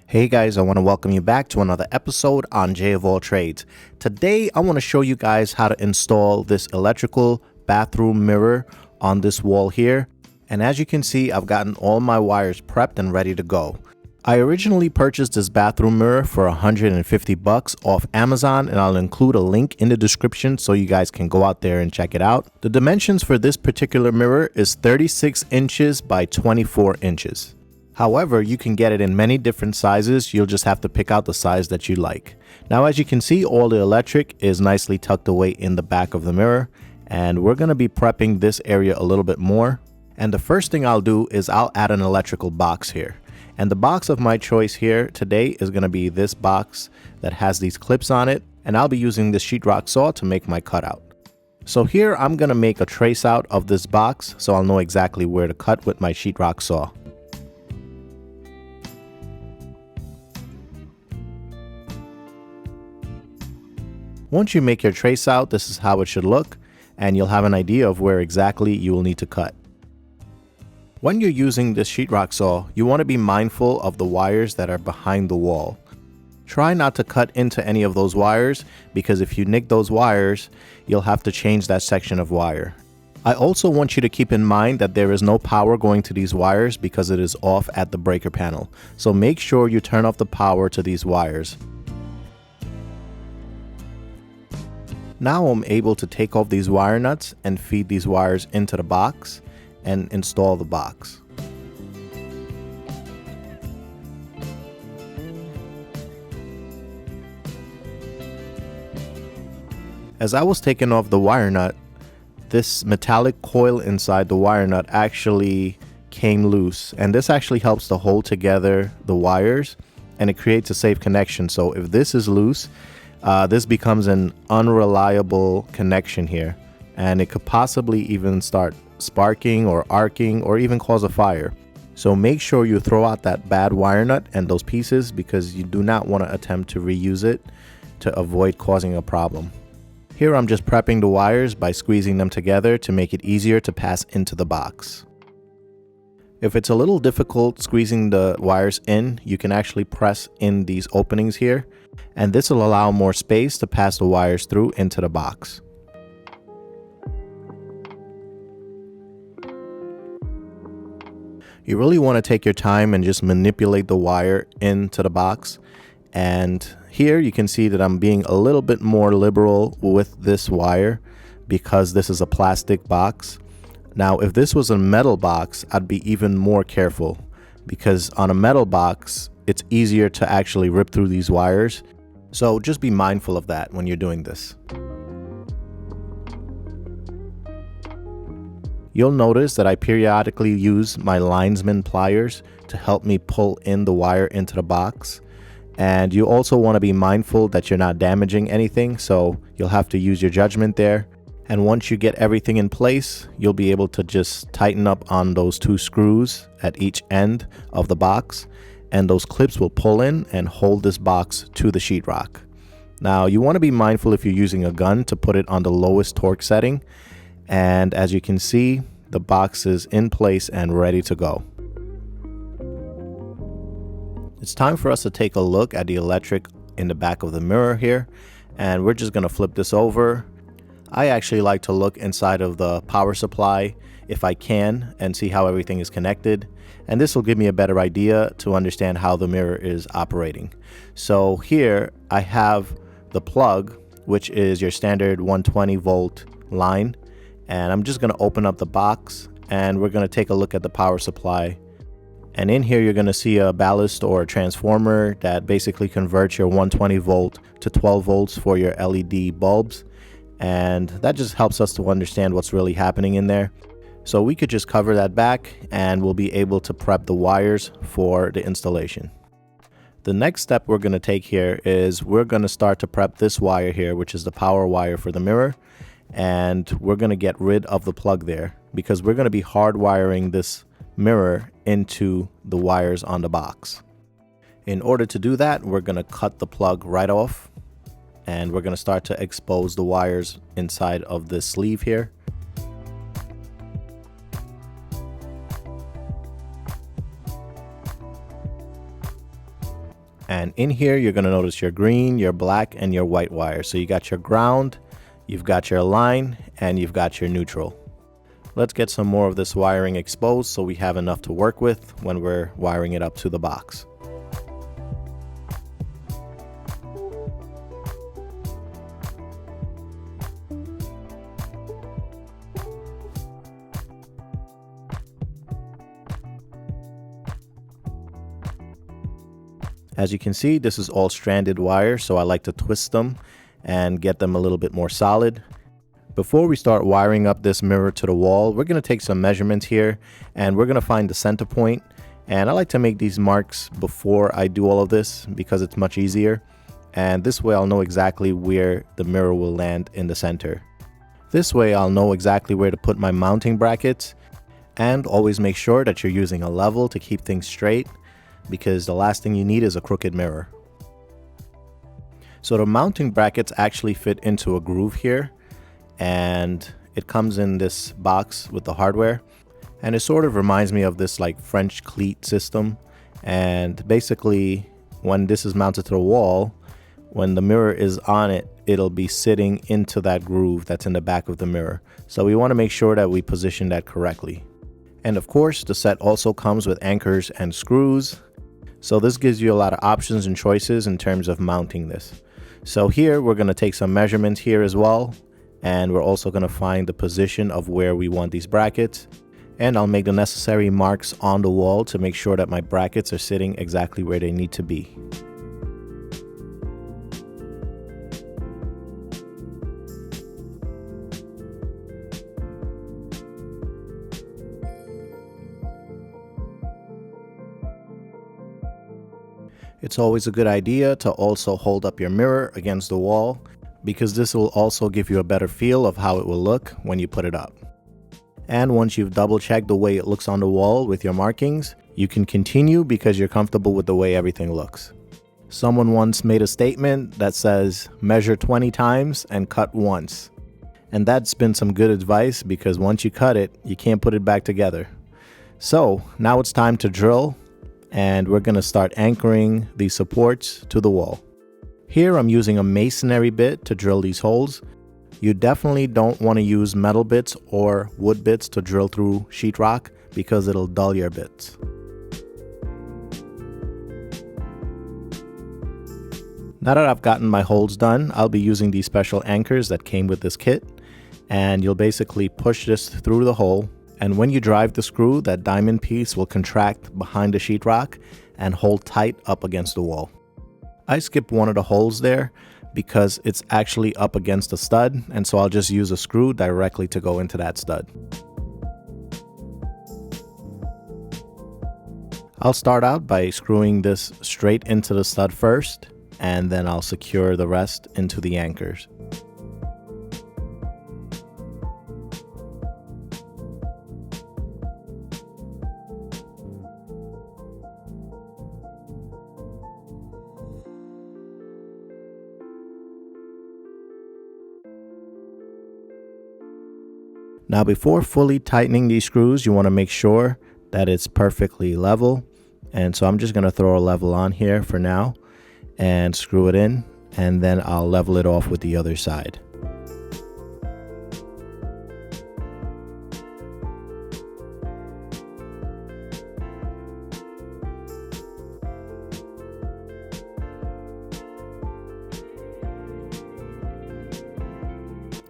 Hey guys, I want to welcome you back to another episode on J of All Trades. Today I want to show you guys how to install this electrical bathroom mirror on this wall here. And as you can see, I've gotten all my wires prepped and ready to go. I originally purchased this bathroom mirror for $150 off Amazon, and I'll include a link in the description so you guys can go out there and check it out. The dimensions for this particular mirror is 36 inches by 24 inches. However, you can get it in many different sizes. You'll just have to pick out the size that you like. Now, as you can see, all the electric is nicely tucked away in the back of the mirror, and we're going to be prepping this area a little bit more. And the first thing I'll do is I'll add an electrical box here. And the box of my choice here today is going to be this box that has these clips on it, and I'll be using this sheetrock saw to make my cutout. So here I'm going to make a trace out of this box so I'll know exactly where to cut with my sheetrock saw. Once you make your trace out, this is how it should look, and you'll have an idea of where exactly you will need to cut. When you're using this sheetrock saw, you want to be mindful of the wires that are behind the wall. Try not to cut into any of those wires, because if you nick those wires, you'll have to change that section of wire. I also want you to keep in mind that there is no power going to these wires because it is off at the breaker panel. So make sure you turn off the power to these wires. Now I'm able to take off these wire nuts and feed these wires into the box and install the box. As I was taking off the wire nut, this metallic coil inside the wire nut actually came loose, and this actually helps to hold together the wires, and it creates a safe connection. So if this is loose, this becomes an unreliable connection here, and it could possibly even start sparking or arcing or even cause a fire. So make sure you throw out that bad wire nut and those pieces, because you do not want to attempt to reuse it to avoid causing a problem. Here I'm just prepping the wires by squeezing them together to make it easier to pass into the box. If it's a little difficult squeezing the wires in, you can actually press in these openings here, and this will allow more space to pass the wires through into the box. You really want to take your time and just manipulate the wire into the box. And here you can see that I'm being a little bit more liberal with this wire because this is a plastic box. Now, if this was a metal box, I'd be even more careful, because on a metal box, it's easier to actually rip through these wires. So just be mindful of that when you're doing this. You'll notice that I periodically use my linesman pliers to help me pull in the wire into the box. And you also want to be mindful that you're not damaging anything, so you'll have to use your judgment there. And once you get everything in place, you'll be able to just tighten up on those two screws at each end of the box, and those clips will pull in and hold this box to the sheetrock. Now, you want to be mindful if you're using a gun to put it on the lowest torque setting. And as you can see, the box is in place and ready to go. It's time for us to take a look at the electric in the back of the mirror here, and we're just going to flip this over. I actually like to look inside of the power supply if I can and see how everything is connected, and this will give me a better idea to understand how the mirror is operating. So here I have the plug, which is your standard 120 volt line, and I'm just going to open up the box and we're going to take a look at the power supply. And in here you're going to see a ballast or a transformer that basically converts your 120 volt to 12 volts for your LED bulbs, and that just helps us to understand what's really happening in there. So we could just cover that back and we'll be able to prep the wires for the installation. The next step we're going to take here is we're going to start to prep this wire here, which is the power wire for the mirror, and we're going to get rid of the plug there because we're going to be hardwiring this mirror into the wires on the box. In order to do that, we're going to cut the plug right off, and we're going to start to expose the wires inside of this sleeve here. And in here, you're going to notice your green, your black, and your white wire. So you got your ground, you've got your line, and you've got your neutral. Let's get some more of this wiring exposed so we have enough to work with when we're wiring it up to the box. As you can see, this is all stranded wire, so I like to twist them and get them a little bit more solid. Before we start wiring up this mirror to the wall, we're going to take some measurements here and we're going to find the center point. And I like to make these marks before I do all of this because it's much easier. And this way I'll know exactly where the mirror will land in the center. This way I'll know exactly where to put my mounting brackets, and always make sure that you're using a level to keep things straight, because the last thing you need is a crooked mirror. So the mounting brackets actually fit into a groove here, and it comes in this box with the hardware, and it sort of reminds me of this like French cleat system. And basically when this is mounted to the wall, when the mirror is on it, it'll be sitting into that groove that's in the back of the mirror. So we want to make sure that we position that correctly. And of course, the set also comes with anchors and screws. So this gives you a lot of options and choices in terms of mounting this. So here we're going to take some measurements here as well. And we're also going to find the position of where we want these brackets. And I'll make the necessary marks on the wall to make sure that my brackets are sitting exactly where they need to be. It's always a good idea to also hold up your mirror against the wall, because this will also give you a better feel of how it will look when you put it up. And once you've double checked the way it looks on the wall with your markings, you can continue because you're comfortable with the way everything looks. Someone once made a statement that says, measure 20 times and cut once. And that's been some good advice, because once you cut it, you can't put it back together. So now it's time to drill, and we're going to start anchoring these supports to the wall. Here I'm using a masonry bit to drill these holes. You definitely don't want to use metal bits or wood bits to drill through sheetrock, because it'll dull your bits. Now that I've gotten my holes done, I'll be using these special anchors that came with this kit, and you'll basically push this through the hole. And when you drive the screw, that diamond piece will contract behind the sheetrock and hold tight up against the wall. I skipped one of the holes there because it's actually up against the stud, and so I'll just use a screw directly to go into that stud. I'll start out by screwing this straight into the stud first, and then I'll secure the rest into the anchors. Now before fully tightening these screws, you want to make sure that it's perfectly level. And so I'm just going to throw a level on here for now and screw it in, and then I'll level it off with the other side.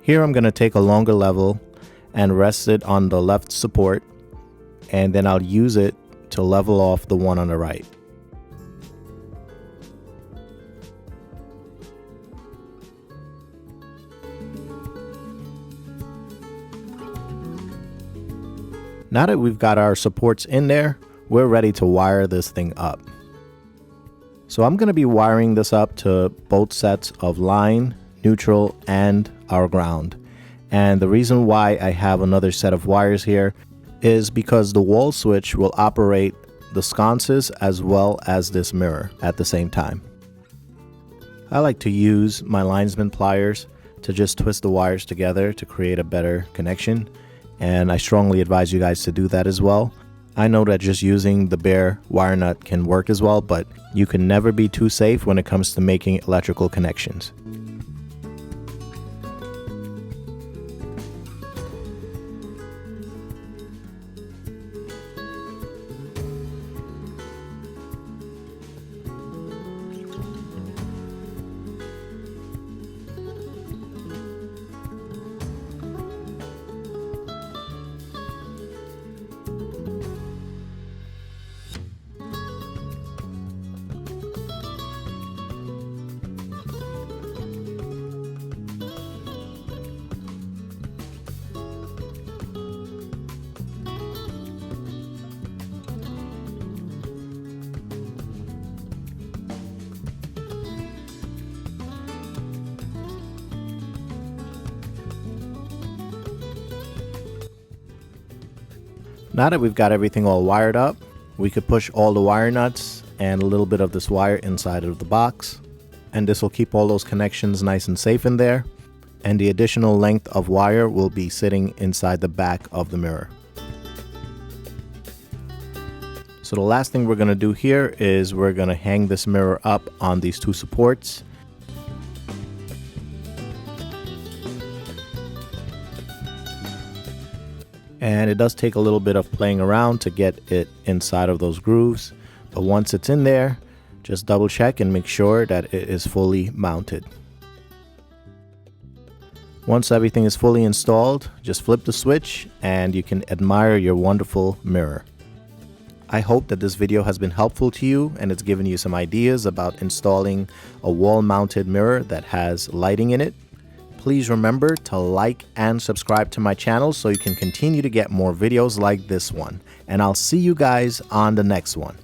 Here I'm going to take a longer level and rest it on the left support, and then I'll use it to level off the one on the right. Now that we've got our supports in there, we're ready to wire this thing up. So I'm going to be wiring this up to both sets of line, neutral, and our ground. And the reason why I have another set of wires here is because the wall switch will operate the sconces as well as this mirror at the same time. I like to use my linesman pliers to just twist the wires together to create a better connection, and I strongly advise you guys to do that as well. I know that just using the bare wire nut can work as well, but you can never be too safe when it comes to making electrical connections. Now that we've got everything all wired up, we could push all the wire nuts and a little bit of this wire inside of the box. And this will keep all those connections nice and safe in there. And the additional length of wire will be sitting inside the back of the mirror. So the last thing we're going to do here is we're going to hang this mirror up on these two supports. And it does take a little bit of playing around to get it inside of those grooves. But once it's in there, just double check and make sure that it is fully mounted. Once everything is fully installed, just flip the switch and you can admire your wonderful mirror. I hope that this video has been helpful to you and it's given you some ideas about installing a wall-mounted mirror that has lighting in it. Please remember to like and subscribe to my channel so you can continue to get more videos like this one. And I'll see you guys on the next one.